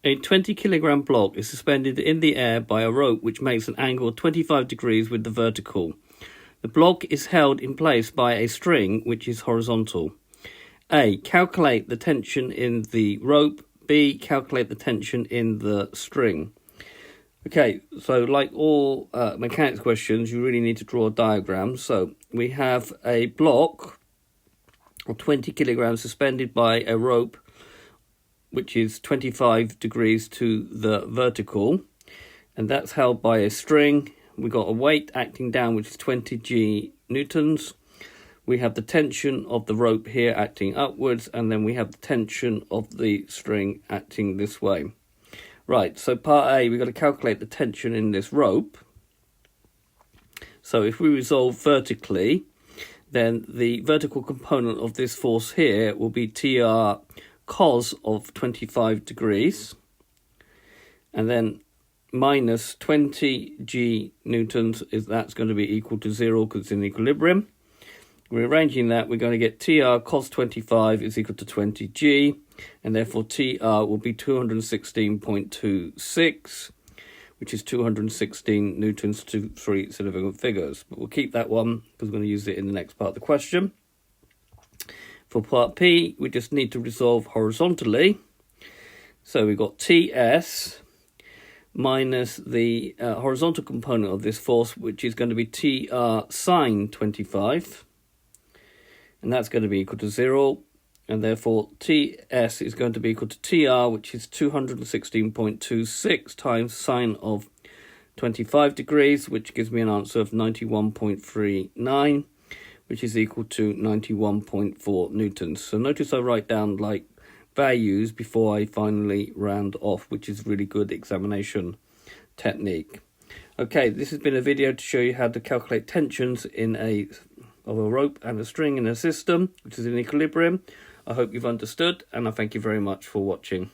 A 20-kilogram block is suspended in the air by a rope which makes an angle of 25 degrees with the vertical. The block is held in place by a string which is horizontal. A. Calculate the tension in the rope. B. Calculate the tension in the string. Okay, so like all mechanics questions, you really need to draw a diagram. So we have a block of 20 kilograms suspended by a rope which is 25 degrees to the vertical, and that's held by a string. We've got a weight acting down which is 20 G newtons. We have the tension of the rope here acting upwards, and then we have the tension of the string acting this way. Right, so part A, we've got to calculate the tension in this rope. So if we resolve vertically, then the vertical component of this force here will be TR cos of 25 degrees, and then minus 20 G newtons, that's going to be equal to 0 because it's in equilibrium. Rearranging that, we're going to get TR cos 25 is equal to 20 G, and therefore TR will be 216.26, which is 216 newtons to 3 significant figures. But we'll keep that one because we're going to use it in the next part of the question. For part P, we just need to resolve horizontally. So we've got TS minus the horizontal component of this force, which is going to be TR sine 25. And that's going to be equal to 0. And therefore, TS is going to be equal to TR, which is 216.26 times sine of 25 degrees, which gives me an answer of 91.39. which is equal to 91.4 newtons. So notice I write down like values before I finally round off, which is really good examination technique. Okay, this has been a video to show you how to calculate tensions of a rope and a string in a system which is in equilibrium. I hope you've understood, and I thank you very much for watching.